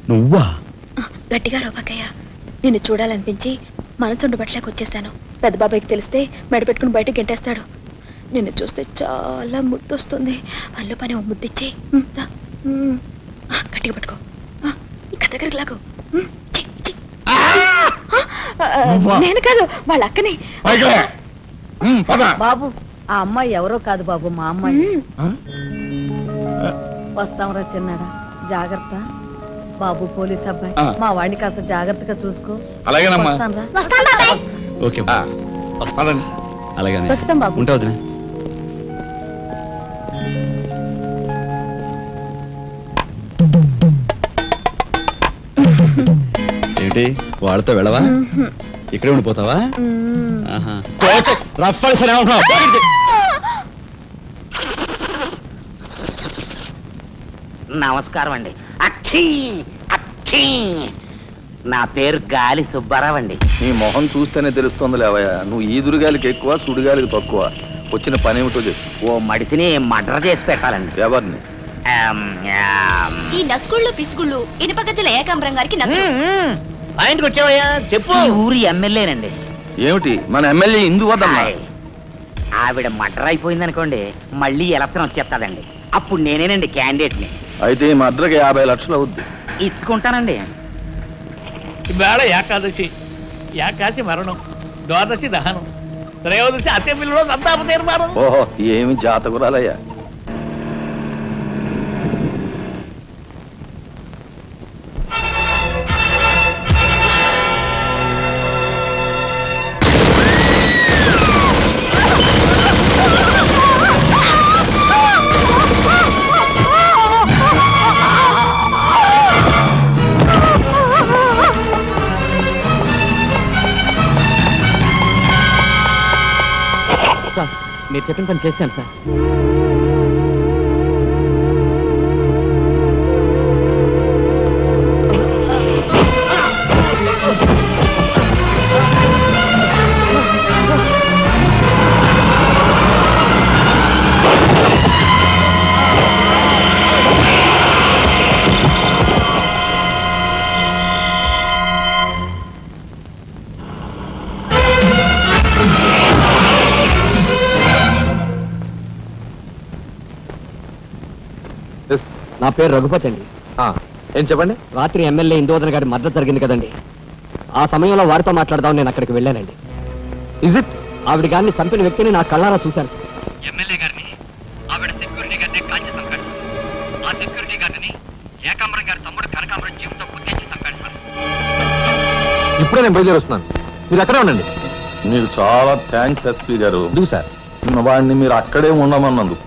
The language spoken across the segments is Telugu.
నువ్వా? గట్టిగా రోపకయ్య, నిన్ను చూడాలనిపించి మనసుండబట్లేక వచ్చేసాను. పెద్ద బాబాయ్కి తెలిస్తే మెడ పెట్టుకుని బయటకు గెంటేస్తాడు. నిన్ను చూస్తే చాలా ముద్దొస్తుంది. అల్లు పని ముద్దిచ్చి గట్టిగా పట్టుకో. ఇంకా దగ్గరికి లాగు. నేను కాదు, వాళ్ళ అక్కని. బాబు ఆ అమ్మాయి ఎవరో కాదు బాబు, మా అమ్మాయి. వస్తాంరా చిన్నాడా, జాగ్రత్త. బాబు పోలీస్ అబ్బాయి, మా వాడిని కాస్త జాగ్రత్తగా చూసుకో. అలాగేనమ్మా. ఓకే వస్తానండి. అలాగే వస్తాం బాబు. ఉంటా వదినా. ఏంటి వాళ్ళతో వెళ్ళవా? ఇక్కడే ఉండిపోతావా? నమస్కారం అండి. అక్షీ అక్షీ, నా పేరు గాలి సుబ్బారావు అండి. నీ మొహం చూస్తేనే తెలుస్తుంది లేవయ్యా, నువ్వు ఈదురుగాలికి ఎక్కువ సుడిగాలికి తక్కువ. వచ్చిన పని ఏమిటో చెప్పు. ఓ మడిసిని మర్డర్ చేసి పెట్టాలండి. ఎవరిని? ఈ నస్కుళ్ళు పిసుగుళ్ళు ఇనుపగజ్జల ఏకాంబరం గారికి నచ్చు. ఆయనకి వచ్చావయ్యా చెప్పు. ఊరి ఎమ్మెల్యేనండి. ఏమిటి మన ఎమ్మెల్యే ఇందు వద్దమ్మా? ఆవిడ మర్డర్ అయిపోయింది అనుకోండి, మళ్ళీ ఎలక్షన్ వచ్చేస్తాదండి. అప్పుడు నేనేనండి క్యాండిడేట్ని. అయితే ఈ మద్రకి 50 లక్షలు అవుద్ది. ఇచ్చుకుంటానండి. ఇవాళ ఏకాదశి, ఏకాశి మరణం, ద్వాదశి దహనం, త్రయోదశి అసెంబ్లీలో సంతాప తీర్మానం. ఓహో, ఏమి జాతకురాలయ్యా. మీరు చెప్పిన పని చేశాను సార్. నా పేరు రఘుపతి అండి. ఏం చెప్పండి? రాత్రి ఎమ్మెల్యే ఇందోదన గారి మద్దతు జరిగింది కదండి, ఆ సమయంలో వారితో మాట్లాడదాం నేను అక్కడికి వెళ్ళానండి. Is it? ఆవిడ గారిని చంపిన వ్యక్తిని నా కళ్ళారా చూశాను. ఎమ్మెల్యే గారిని ఆవిడ సెక్యూరిటీ గారిని కాల్చి చంపాడు. ఆ సెక్యూరిటీ గారిని ఏకాంబరం గారి తమ్ముడు కనకాంబరం జీవితో గుర్తించి చంపాడు సార్. ఇప్పుడే నేను బయలుదేరి వస్తున్నాను, మీరు అక్కడే ఉండండి. మీరు చాలా థ్యాంక్స్ ఎస్పీ గారు. సార్ వాడిని మీరు అక్కడే ఉండమన్నందుకు.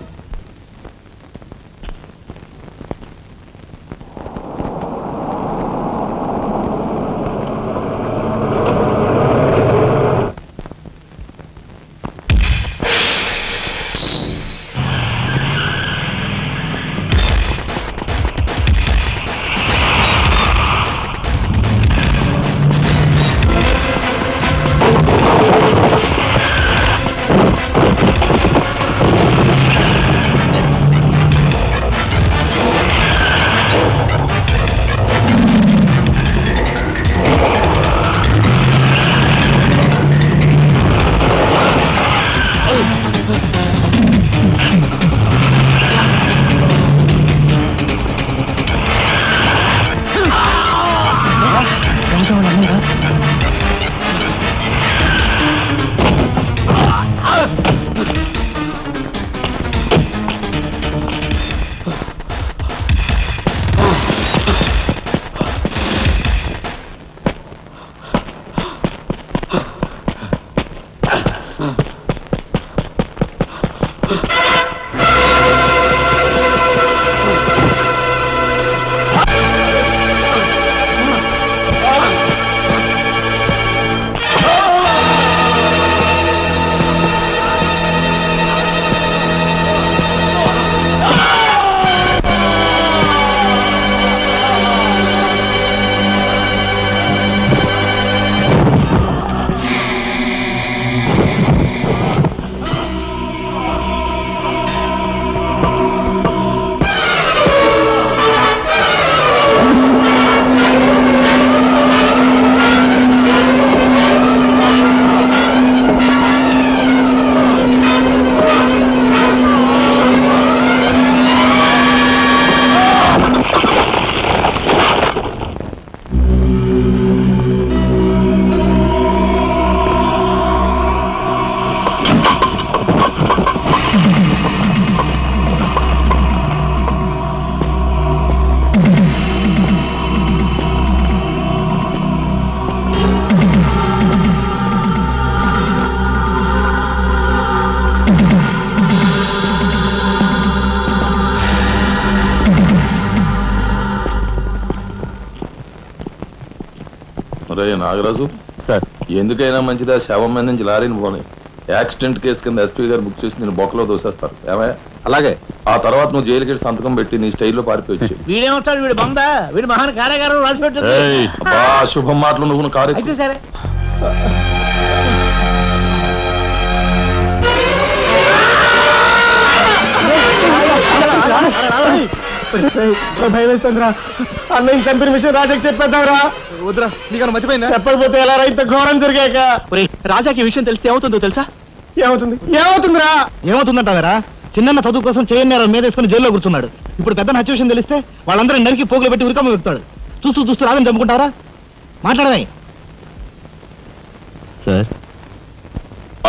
రే నాగరాజు సార్ ఎందుకైనా మంచిదా శవం మీద నుంచి లారీని పోనీ. యాక్సిడెంట్ కేసు కింద ఎస్పీ గారు బుక్ చేసి నేను బొక్కలో దోసేస్తారు ఏమయ్యా? అలాగే ఆ తర్వాత నువ్వు జైలుకి వెళ్ళి సంతకం పెట్టి నీ స్టైల్లో పారిపోయి. వీడేమొస్తాడు? వీడు బంద, వీడు మహాన్ కారాగారం రాసి పెట్టు. శుభం మాటలు నువ్వు కారు అయితే సరే. భయమేస్తుందిరా. అన్నయ్య చంపిన విషయం రాజాకి చెప్పేద్దాంరా. వద్దురా, నీకన్నా మర్చిపోయిందా? చెప్పకపోతే ఎలా రా? ఇంత ఘోరం జరిగాక రాజాకి విషయం తెలిస్తే ఏమవుతుందో తెలుసా? ఏమవుతుందిరా? ఏమవుతుందంటారా? చిన్న చదువు కోసం చేయన్నారు మీద వేసుకుని జైల్లో కూర్చున్నాడు. ఇప్పుడు పెద్ద హత్య విషయం తెలిస్తే వాళ్ళందరూ నరికి పోగులు పెట్టి ఉరికమ్మ వెళ్తాడు. చూస్తూ చూస్తూ రాదని చంపుకుంటారా? మాట్లాడమే సార్.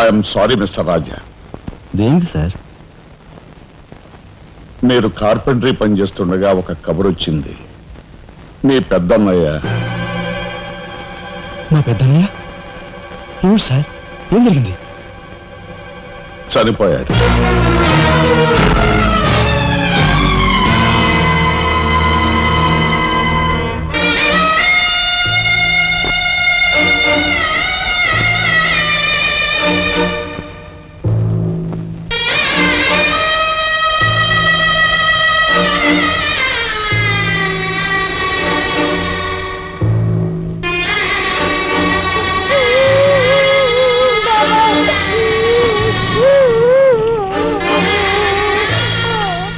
ఐఎమ్ సారీ మిస్టర్ రాజా. దేనికి సార్? మీరు కార్పెంటరీ పని చేస్తుండగా ఒక కబురు వచ్చింది. మీ పెద్దన్నయ్య. మా పెద్దన్నయ్య? ఏమిటి సార్? ఏం జరిగింది? చనిపోయాడు.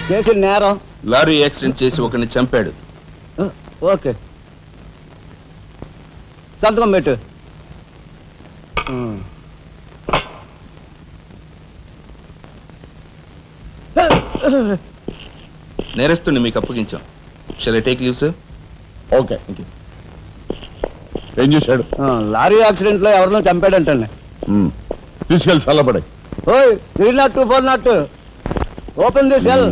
చేసిన నేరం లారీ యాక్సిడెంట్ చేసి ఒకరిని చంపాడు. ఓకే, సంతకం పెట్టు. నేరస్తుని మీకు అప్పగించాం. Shall I take leave sir? Okay. ఏం చేశాడు? లారీ యాక్సిడెంట్ లో ఎవరినో చంపాడంటండి. తీసుకెళ్ళి చల్లబడే. ఓయ్ 302 402 open the cell.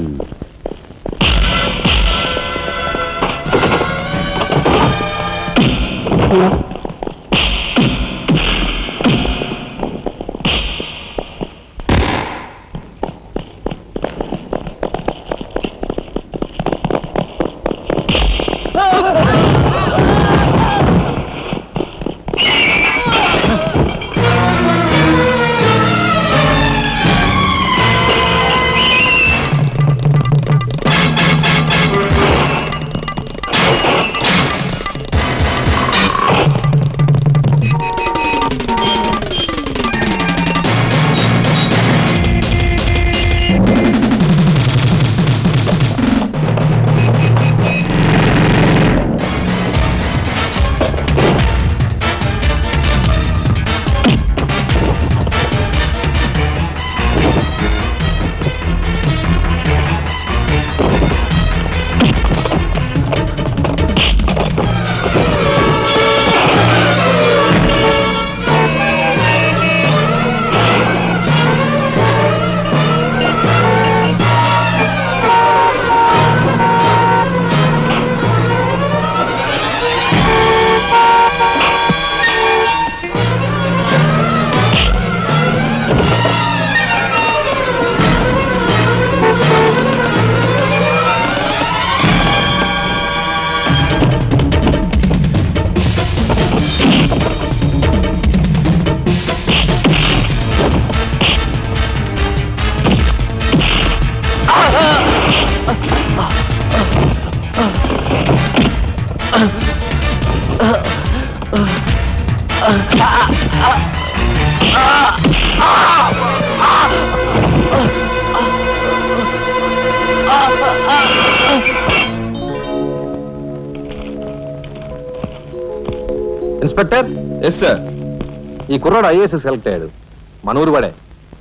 Inspector. Yes sir. ఈ కుర్రాడు ఐఏఎస్ సెలెక్ట్ అయ్యాడు. మన ఊరు వాడే.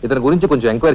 ఇతని గురించి కొంచెం ఎంక్వైరీ